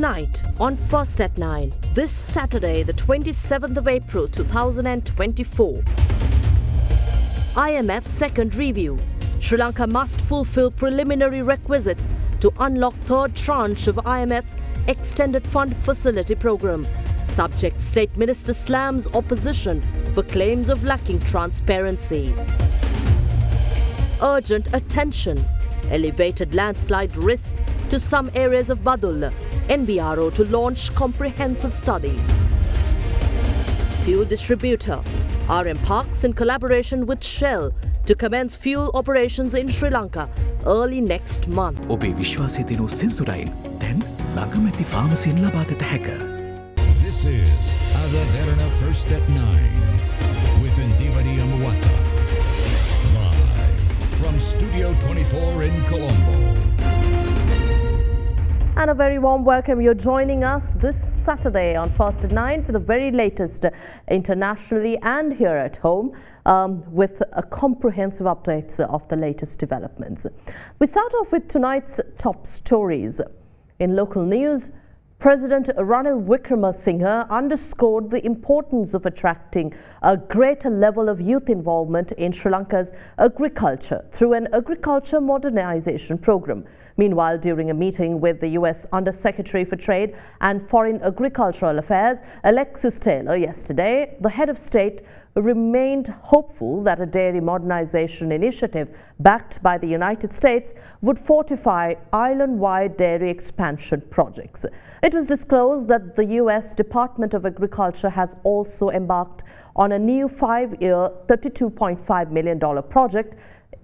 Tonight on First at 9, this Saturday, the 27th of April 2024. IMF's second review. Sri Lanka must fulfill preliminary requisites to unlock third tranche of IMF's Extended Fund Facility Programme. Subject State Minister slams opposition for claims of lacking transparency. Urgent attention. Elevated landslide risks to some areas of Badul. NBRO to launch comprehensive study. Fuel distributor. RM Parks in collaboration with Shell to commence fuel operations in Sri Lanka early next month. ඔබේ විශ්වාසය දෙනු සෙන්සුරයින් දැන් ළඟමැති ෆාමසියෙන් ලබාගත හැක. This is Derana First at 9 with Indivadi Amuata. Live from Studio 24 in Colombo. And a very warm welcome. You're joining us this Saturday on First at 9 for the very latest internationally and here at home with a comprehensive updates of the latest developments. We start off with tonight's top stories. In local news, President Ranil Wickremesinghe underscored the importance of attracting a greater level of youth involvement in Sri Lanka's agriculture through an agriculture modernization program. Meanwhile, during a meeting with the US Under-Secretary for Trade and Foreign Agricultural Affairs, Alexis Taylor, yesterday, the head of state remained hopeful that a dairy modernization initiative backed by the United States would fortify island-wide dairy expansion projects. It was disclosed that the US Department of Agriculture has also embarked on a new 5-year, $32.5 million project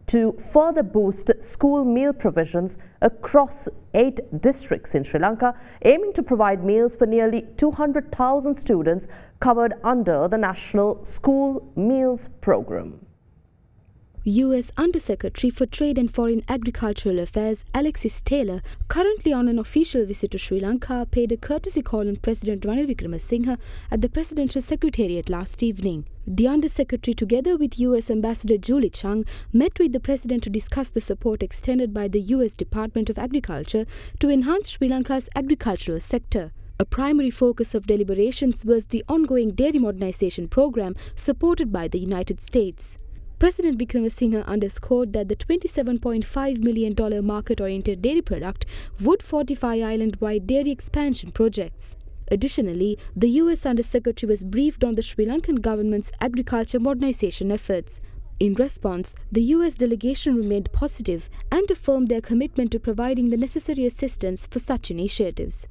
to further boost school meal provisions across 8 districts in Sri Lanka, aiming to provide meals for nearly 200,000 students covered under the National School Meals Program. U.S. Under-Secretary for Trade and Foreign Agricultural Affairs Alexis Taylor, currently on an official visit to Sri Lanka, paid a courtesy call on President Ranil Wickremesinghe at the Presidential Secretariat last evening. The Under-Secretary, together with U.S. Ambassador Julie Chung, met with the President to discuss the support extended by the U.S. Department of Agriculture to enhance Sri Lanka's agricultural sector. A primary focus of deliberations was the ongoing dairy modernization program supported by the United States. President Wickremesinghe underscored that the $27.5 million market-oriented dairy product would fortify island-wide dairy expansion projects. Additionally, the U.S. Under-Secretary was briefed on the Sri Lankan government's agriculture modernization efforts. In response, the U.S. delegation remained positive and affirmed their commitment to providing the necessary assistance for such initiatives.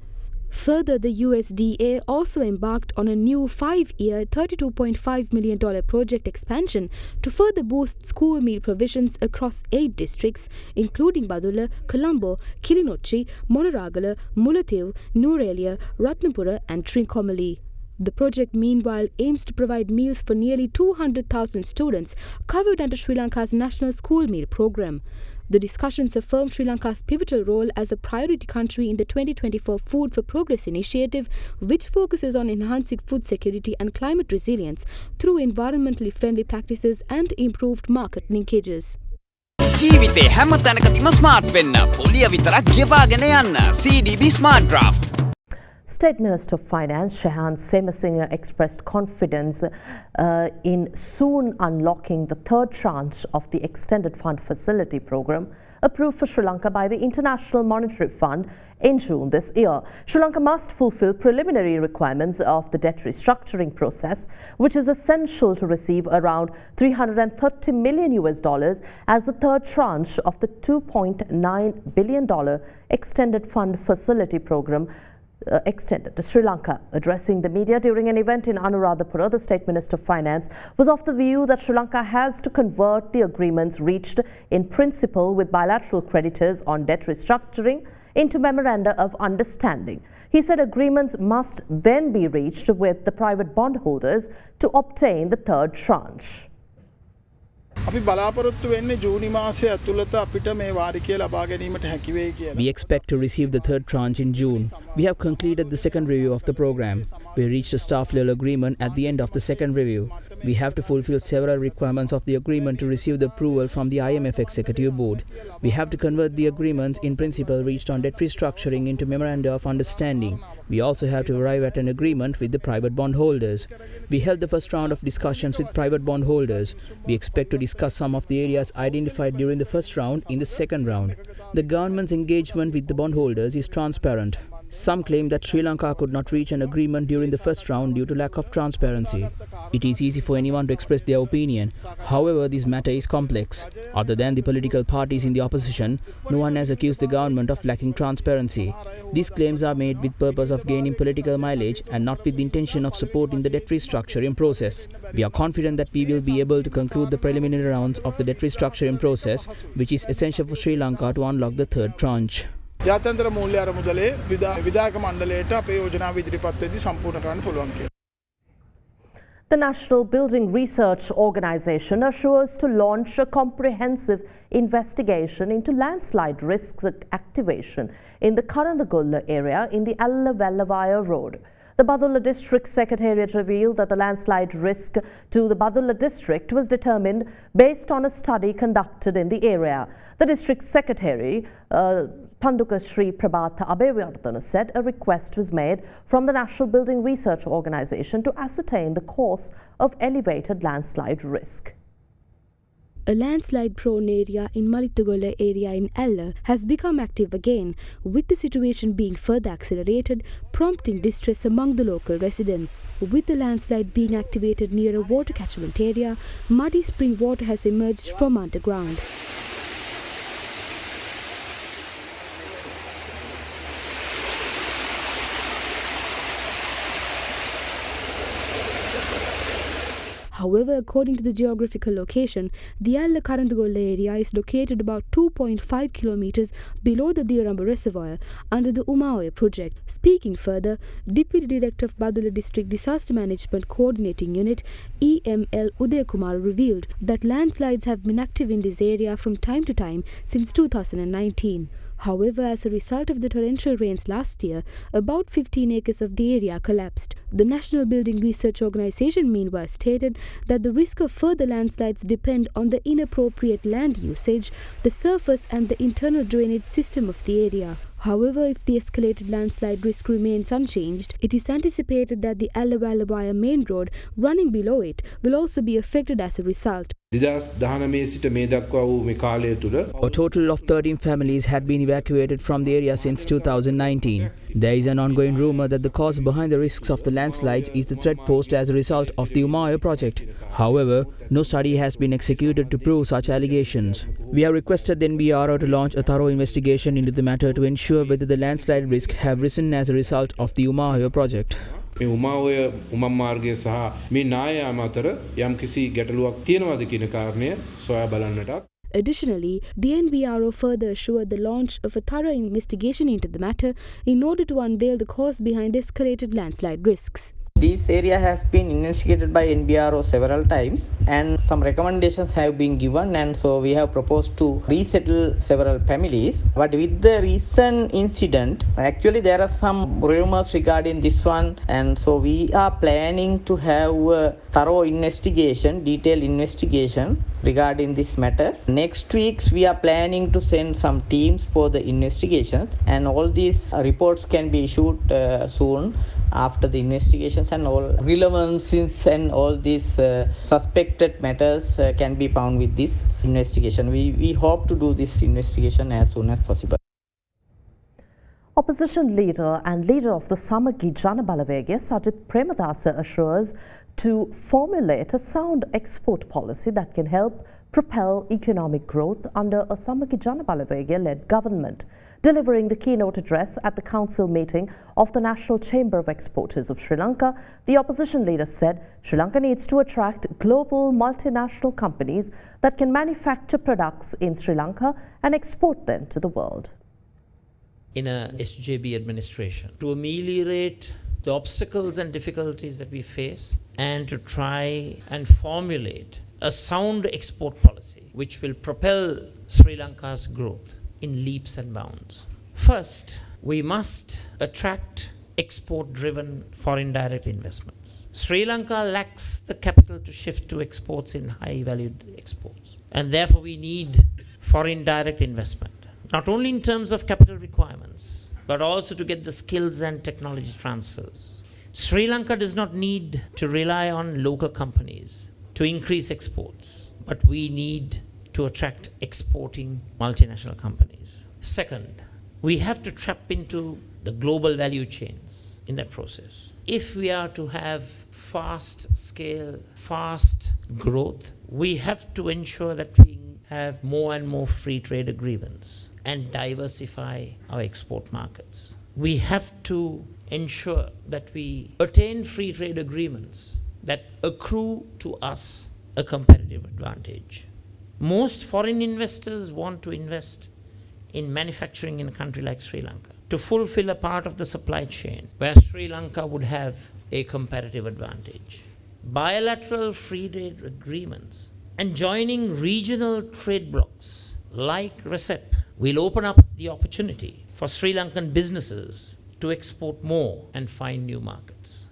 Further, the USDA also embarked on a new 5-year, $32.5 million project expansion to further boost school meal provisions across 8 districts, including Badula, Colombo, Kilinochchi, Monaragala, Mullaitivu, Nuwara, Ratnapura and Trincomalee. The project, meanwhile, aims to provide meals for nearly 200,000 students covered under Sri Lanka's National School Meal Program. The discussions affirmed Sri Lanka's pivotal role as a priority country in the 2024 Food for Progress initiative, which focuses on enhancing food security and climate resilience through environmentally friendly practices and improved market linkages. ජීවිතේ හැම තැනකදීම smart වෙන්න පොලිය විතරක් ගෙවාගෙන යන්න CDB Smart Draft. State Minister of Finance Shehan Semesinghe expressed confidence in soon unlocking the third tranche of the Extended Fund Facility Programme approved for Sri Lanka by the International Monetary Fund in June this year. Sri Lanka must fulfill preliminary requirements of the debt restructuring process, which is essential to receive around $330 million as the third tranche of the $2.9 billion Extended Fund Facility Programme extended to Sri Lanka. Addressing the media during an event in Anuradhapura, the State Minister of Finance was of the view that Sri Lanka has to convert the agreements reached in principle with bilateral creditors on debt restructuring into memoranda of understanding. He said agreements must then be reached with the private bondholders to obtain the third tranche. අපි බලාපොරොත්තු වෙන්නේ ජූනි මාසය ඇතුළත අපිට මේ වාරිකය ලබා ගැනීමට හැකි වෙයි කියලා. We expect to receive the third tranche in June. We have concluded the second review of the program. We reached a staff level agreement at the end of the second review. We have to fulfill several requirements of the agreement to receive the approval from the IMF Executive Board. We have to convert the agreements in principle reached on debt restructuring into memoranda of understanding. We also have to arrive at an agreement with the private bondholders. We held the first round of discussions with private bondholders. We expect to discuss some of the areas identified during the first round in the second round. The government's engagement with the bondholders is transparent. Some claim that Sri Lanka could not reach an agreement during the first round due to lack of transparency. It is easy for anyone to express their opinion. However, this matter is complex. Other than the political parties in the opposition, no one has accused the government of lacking transparency. These claims are made with purpose of gaining political mileage and not with the intention of supporting the debt restructuring process. We are confident that we will be able to conclude the preliminary rounds of the debt restructuring process, which is essential for Sri Lanka to unlock the third tranche. ජාත්‍යන්තර මූල්‍ය අරමුදලේ විධායක මණ්ඩලයට අපේ යෝජනාව ඉදිරිපත් වෙද්දී සම්පූර්ණ කරන්න පුළුවන් කියලා. The National Building Research Organisation assures to launch a comprehensive investigation into landslide risks activation in the Karandagulla area in the Alla-Vellavaya Road. The Badulla District Secretariat revealed that the landslide risk to the Badulla district was determined based on a study conducted in the area. The District Secretary, Panduka Sri Prabhatha Abeyardhana, said a request was made from the National Building Research Organisation to ascertain the cause of elevated landslide risk. A landslide-prone area in Malitugola area in Alla has become active again, with the situation being further accelerated, prompting distress among the local residents. With the landslide being activated near a water catchment area, muddy spring water has emerged from underground. However, according to the geographical location, the Alla-Karandagolla area is located about 2.5 kilometers below the Derana reservoir under the Umaoya project. Speaking further, Deputy Director of Badulla District Disaster Management Coordinating Unit, EML Udayakumar, revealed that landslides have been active in this area from time to time since 2019. However, as a result of the torrential rains last year, about 15 acres of the area collapsed. The National Building Research Organisation meanwhile stated that the risk of further landslides depend on the inappropriate land usage, the surface and the internal drainage system of the area. However, if the escalated landslide risk remains unchanged, it is anticipated that the Alla-Vellavaya main road running below it will also be affected as a result. A total of 13 families had been evacuated from the area since 2019. There is an ongoing rumor that the cause behind the risks of the landslides is the threat posed as a result of the Umaoya project. However, no study has been executed to prove such allegations. We have requested the NBRO to launch a thorough investigation into the matter to ensure whether the landslide risks have risen as a result of the Umaoya project. Additionally, the NBRO further assured the launch of a thorough investigation into the matter in order to unveil the cause behind the escalated landslide risks. This area has been investigated by NBRO several times and some recommendations have been given, and so we have proposed to resettle several families. But with the recent incident, actually there are some rumors regarding this one, and so we are planning to have a thorough investigation, detailed investigation regarding this matter. Next week we are planning to send some teams for the investigations, and all these reports can be issued soon after the investigations, and all relevances and all these suspected matters can be found with this investigation. We hope to do this investigation as soon as possible. Opposition leader and leader of the Samagi Jana Balawegaya, Sajith Premadasa, assures to formulate a sound export policy that can help propel economic growth under a Samagi Jana Balawegaya-led government. Delivering the keynote address at the council meeting of the National Chamber of Exporters of Sri Lanka, the opposition leader said Sri Lanka needs to attract global multinational companies that can manufacture products in Sri Lanka and export them to the world. In a SJB administration, to ameliorate the obstacles and difficulties that we face and to try and formulate a sound export policy which will propel Sri Lanka's growth in leaps and bounds. First, we must attract export-driven foreign direct investments. Sri Lanka lacks the capital to shift to exports in high valued exports. And therefore we need foreign direct investment, not only in terms of capital requirements, but also to get the skills and technology transfers. Sri Lanka does not need to rely on local companies to increase exports, but we need to attract exporting multinational companies. Second, we have to tap into the global value chains in that process. If we are to have fast scale, fast growth, we have to ensure that we have more and more free trade agreements and diversify our export markets. We have to ensure that we attain free trade agreements that accrue to us a competitive advantage. Most foreign investors want to invest in manufacturing in a country like Sri Lanka to fulfill a part of the supply chain where Sri Lanka would have a competitive advantage. Bilateral free trade agreements and joining regional trade blocs like RCEP will open up the opportunity for Sri Lankan businesses to export more and find new markets.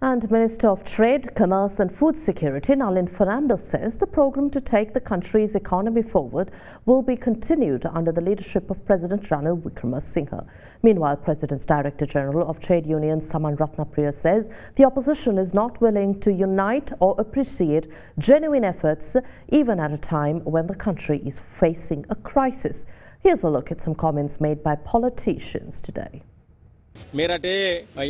And Minister of Trade, Commerce and Food Security, Nalin Fernando, says the program to take the country's economy forward will be continued under the leadership of President Ranil Wickremesinghe. Meanwhile, President's Director General of Trade Union, Saman Ratnapriya, says the opposition is not willing to unite or appreciate genuine efforts, even at a time when the country is facing a crisis. Here's a look at some comments made by politicians today. මේ රටේ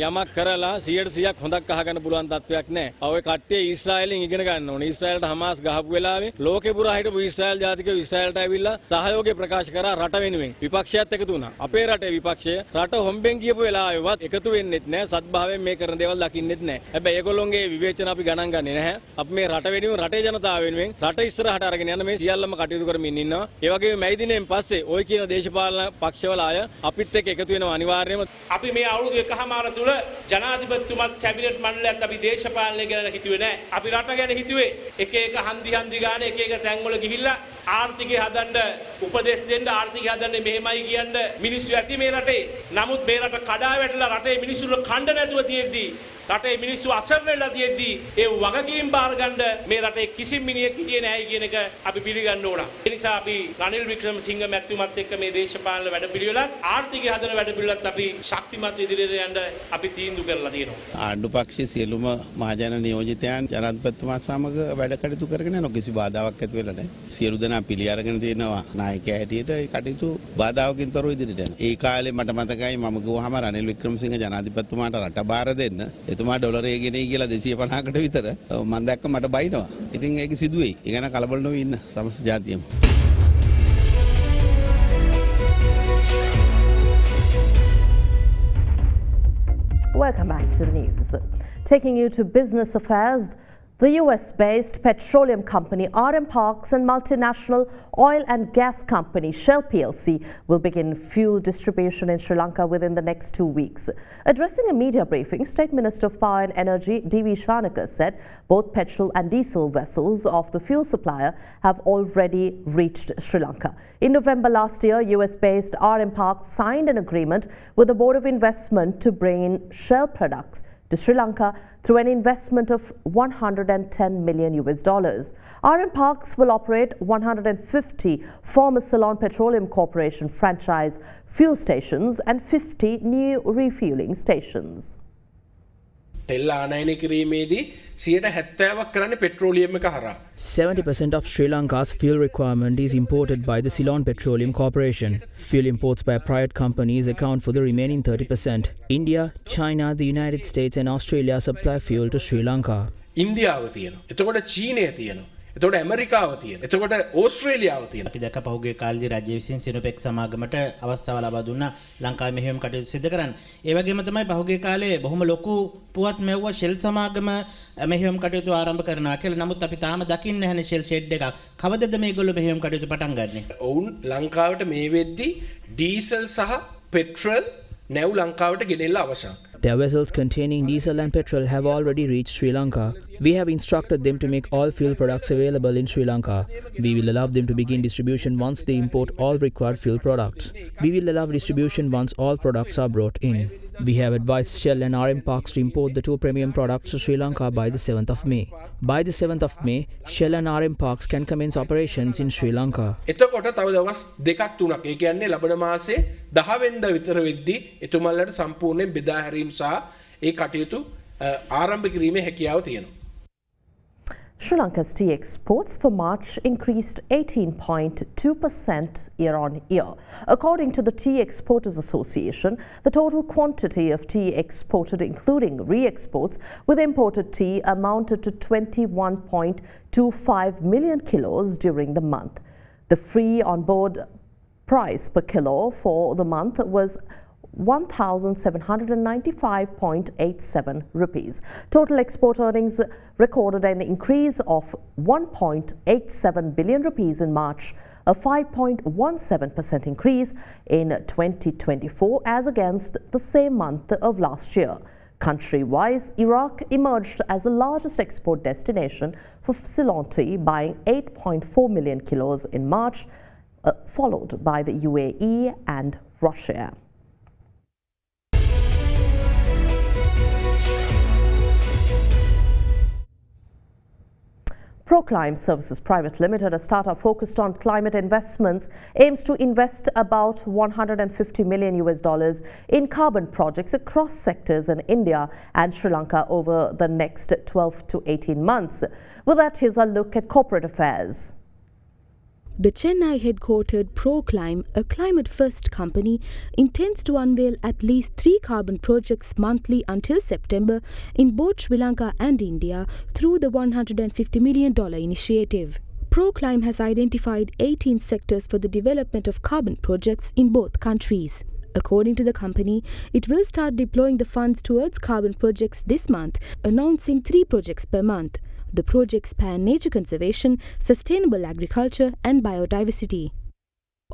යමක් කරලා 100%ක් හොඳක් අහගන්න පුළුවන් තත්වයක් නැහැ. ඔය කට්ටිය ඊශ්‍රායලෙන් ඉගෙන ගන්න ඕනේ. ඊශ්‍රායලට හමාස් ගහපු වෙලාවේ ලෝකේ පුරා හිටපු ඊශ්‍රායල් ජාතිකයෝ ඊශ්‍රායලට ඇවිල්ලා සහයෝගය ප්‍රකාශ කරා රට වෙනුවෙන්. විපක්ෂයත් එකතු වුණා. අපේ රටේ විපක්ෂය රට හොම්බෙන් ගියපු වෙලාවෙවත් එකතු වෙන්නෙත් නැහැ. සත්භාවයෙන් මේ කරන දේවල් දකින්නෙත් නැහැ. හැබැයි ඒගොල්ලෝගේ විවේචන අපි ගණන් ගන්නේ නැහැ. අපි මේ රට වෙනුවෙන් රටේ ජනතාව වෙනුවෙන් රට ඉස්සරහට අරගෙන යන මේ සියල්ලම කටයුතු කරමින් ඉන්නවා. ඒ වගේම මේ දිනෙන් පස්සේ ওই කියන දේශපාලන පක්ෂවල අය අපිත් එක්ක එකතු වෙනවා අනිවාර්යයෙන්ම. අපි මේ අවුරුදු එකමාර තුල ජනාධිපතිතුමත් කැබිනට් මණ්ඩලයත් අපි දේශපාලනය ගැන හිතුවේ නැහැ. අපි රට ගැන හිතුවේ. එක එක හන්දි ගානේ එක එක තැන්වල ගිහිල්ලා ආර්ථිකය හදන්න උපදෙස් දෙන්න ආර්ථිකය හදන්න මෙහෙමයි කියන්න මිනිස්සු ඇති මේ රටේ. නමුත් මේ රට කඩා වැටලා රටේ මිනිස්සුන්ව කණ්ඩ නැතුව තියෙද්දි රටේ මිනිස්සු අසරණ වෙලා තියෙද්දි ඒ වගකීම් බාර ගන්න මේ රටේ කිසිම මිනිහෙක් හිටියේ නැහැ කියන එක අපි පිළිගන්න ඕන. ඒ නිසා අපි රනිල් වික්‍රමසිංහ මැතිතුමත් එක්ක මේ දේශපාලන වැඩපිළිවෙලත් ආර්ථිකය හදන වැඩපිළිවෙලත් අපි ශක්තිමත් ඉදිරියට යන්න අපි තීන්දුව කරලා තියෙනවා. ආණ්ඩු පක්ෂයේ සියලුම මහජන නියෝජිතයන් ජනාධිපතිතුමා සමග වැඩ කටයුතු කරගෙන යන කිසි බාධාවක් ඇති වෙලා නැහැ. සියලු දෙනා පිළි අරගෙන තියෙනවා නායකයා හැටියට ඒ කටයුතු බාධාවකින් තොරව ඉදිරියට යනවා. ඒ කාලේ මට මතකයි මම ගිහුවාම රනිල් වික්‍රමසිංහ ජනාධිපතිතුමාට රට බාර දෙන්න එතුමා ඩොලරය ගෙනයි කියලා 250කට විතර මම දැක්ක මට බයිනවා. ඉතින් ඒක සිදු වෙයි. ඒ ගැන කලබල නොවී ඉන්න සමස්ත ජාතියම. Welcome back to the news. Taking you to business affairs, the US-based petroleum company RM Parks and multinational oil and gas company Shell plc will begin fuel distribution in Sri Lanka within the next 2 weeks. Addressing a media briefing, State Minister of Power and Energy D.V. Shanaka said both petrol and diesel vessels of the fuel supplier have already reached Sri Lanka. In November last year, US-based RM Parks signed an agreement with the Board of Investment to bring in Shell products to Sri Lanka through an investment of $110 million. RM Parks will operate 150 former Ceylon Petroleum Corporation franchise fuel stations and 50 new refueling stations. තෙල් ආනයනය කිරීමේදී 70% කරන්නේ petroleum එක හරහා. 70% of Sri Lanka's fuel requirement is imported by the Ceylon Petroleum Corporation. Fuel imports by private companies account for the remaining 30%. India, China, the United States and Australia supply fuel to Sri Lanka. ඉන්දියාව තියෙනවා. එතකොට චීනය තියෙනවා. එතකොට ඇමරිකාව තියෙනවා. එතකොට ඕස්ට්‍රේලියාව තියෙනවා. අපි දැක්ක පහුගිය කාලේදී රාජ්‍ය විසින් සිනෝපෙක් සමාගමට අවස්ථාව ලබා දුන්නා ලංකාවේ මෙහෙයුම් කටයුතු සිදු කරන්න. ඒ වගේම තමයි පහුගිය කාලේ බොහොම ලොකු පුවත් මෙව්වා ෂෙල් සමාගම මෙහෙයුම් කටයුතු ආරම්භ කරනවා කියලා. නමුත් අපි තාම දකින්නේ නැහැනේ ෂෙල් ෂෙඩ් එකක්. කවදද මේගොල්ලෝ මෙහෙයුම් කටයුතු පටන් ගන්නෙ? ඔවුන් ලංකාවට මේ වෙද්දී ඩීසල් සහ පෙට්‍රල් නැව් ලංකාවට ගෙනෙල්ල අවසන්. Their vessels containing diesel and petrol have already reached Sri Lanka. We have instructed them to make all fuel products available in Sri Lanka. We will allow them to begin distribution once they import all required fuel products. We will allow distribution once all products are brought in. We have advised Shell and RM Parks to import the two premium products to Sri Lanka by the 7th of May. By the 7th of May, Shell and RM Parks can commence operations in Sri Lanka. එතකොට තව දවස් දෙකක් තුනක් ඒ කියන්නේ ලබන මාසේ 10 වෙනිදා විතර වෙද්දී එතුමන්ලට සම්පූර්ණයෙන් බෙදා හැරීම සහ ඒ කටයුතු ආරම්භ කිරීමේ හැකියාව තියෙනවා. Sri Lanka's tea exports for March increased 18.2% year on year. According to the Tea Exporters Association, the total quantity of tea exported, including re-exports with imported tea, amounted to 21.25 million kilos during the month. The free on-board price per kilo for the month was 1,795.87 rupees. Total export earnings recorded an increase of 1.87 billion rupees in March, a 5.17% increase in 2024 as against the same month of last year. Country-wise, Iraq emerged as the largest export destination for Ceylon tea, buying 8.4 million kilos in March, followed by the UAE and Russia. Proclime Services Private Limited, a startup focused on climate investments, aims to invest about $150 million in carbon projects across sectors in India and Sri Lanka over the next 12 to 18 months. With that, here's a look at corporate affairs. The Chennai-headquartered Proclime, a climate-first company, intends to unveil at least 3 carbon projects monthly until September in both Sri Lanka and India through the $150 million initiative. Proclime has identified 18 sectors for the development of carbon projects in both countries. According to the company, it will start deploying the funds towards carbon projects this month, announcing 3 projects per month. The projects span nature conservation, sustainable agriculture and biodiversity.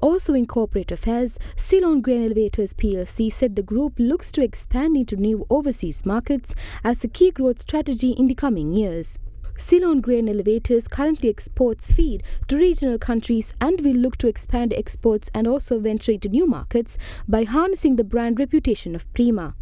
Also in corporate affairs, Ceylon Grain Elevators plc said the group looks to expand into new overseas markets as a key growth strategy in the coming years. Ceylon Grain Elevators currently exports feed to regional countries and will look to expand exports and also venture into new markets by harnessing the brand reputation of Prima.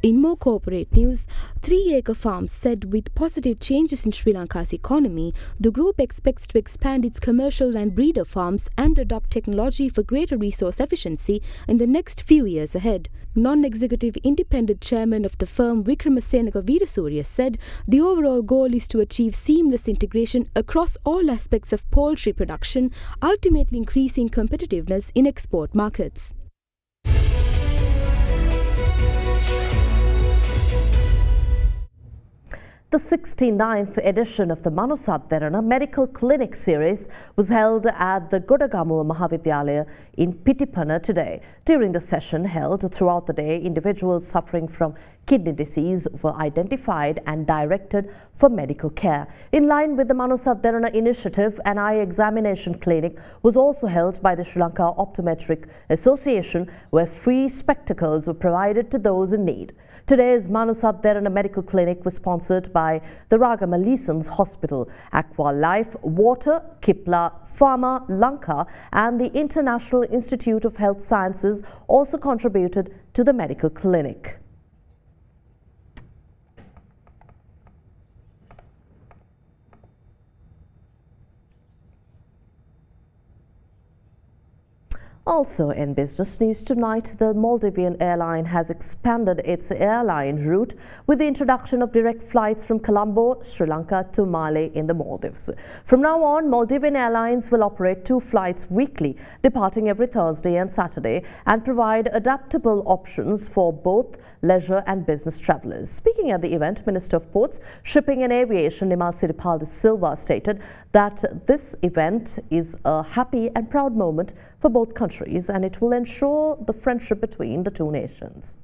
In more corporate news, 3-acre farms said with positive changes in Sri Lanka's economy, the group expects to expand its commercial and breeder farms and adopt technology for greater resource efficiency in the next few years ahead. Non-executive independent chairman of the firm Vikramasenaka Veerasurya said the overall goal is to achieve seamless integration across all aspects of poultry production, ultimately increasing competitiveness in export markets. The 69th edition of the Derana Medical Clinic series was held at the Godagamu Mahavidyalaya in Pitipana today. During the session held throughout the day, individuals suffering from kidney disease were identified and directed for medical care. In line with the Derana initiative, an eye examination clinic was also held by the Sri Lanka Optometric Association, where free spectacles were provided to those in need. Today's Derana Medical Clinic was sponsored by the Raga Malisans Hospital, Aqua Life, Water, Kipla, Pharma, Lanka and the International Institute of Health Sciences also contributed to the medical clinic. Also in business news tonight, the Malian Airlines has expanded its airline route with the introduction of direct flights from Colombo, Sri Lanka to Male in the Maldives. From now on, Malian Airlines will operate 2 flights weekly, departing every Thursday and Saturday, and provide adaptable options for both leisure and business travellers. Speaking at the event, Minister of Ports, Shipping and Aviation Nimal Siripal de Silva stated that this event is a happy and proud moment for both countries, and it will ensure the friendship between the 2 nations.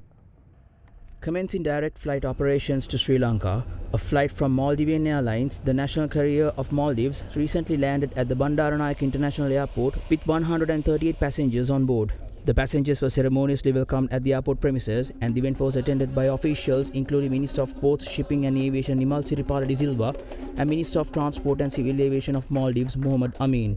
Commencing direct flight operations to Sri Lanka, a flight from Malian Airlines, the national carrier of Maldives, recently landed at the Bandaranaike International Airport with 138 passengers on board. The passengers were ceremoniously welcomed at the airport premises, and the event was attended by officials including Minister of Ports, Shipping and Aviation Nimal Siripala de Silva and Minister of Transport and Civil Aviation of Maldives Mohammed Amin.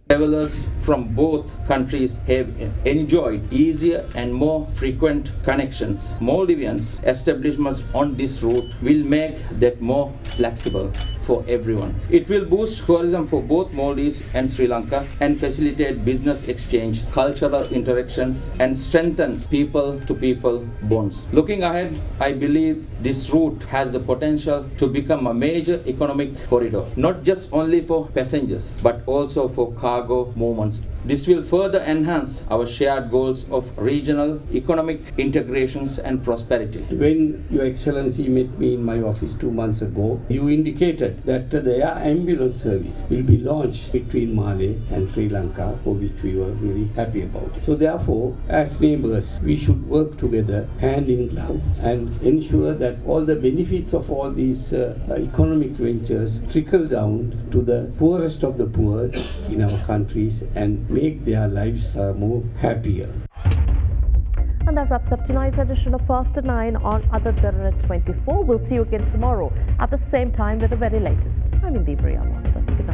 Travelers from both countries have enjoyed easier and more frequent connections. Maldivians' establishments on this route will make that more flexible for everyone. It will boost tourism for both Maldives and Sri Lanka and facilitate business exchange, cultural interactions, and strengthen people-to-people bonds. Looking ahead, I believe this route has the potential to become a major economic corridor, not just only for passengers, but also for cargo movements. This will further enhance our shared goals of regional economic integrations and prosperity. When Your Excellency met me in my office 2 months ago, you indicated that the air ambulance service will be launched between Mali and Sri Lanka, for which we were very happy about. So therefore, as neighbours, we should work together hand in glove and ensure that all the benefits of all these economic ventures trickle down to the poorest of the poor in our countries and make their lives more happier. And that wraps up tonight's edition of Fast at 9 on Other Derana 24. We'll see you again tomorrow at the same time with the very latest. I'm Derana. Good night.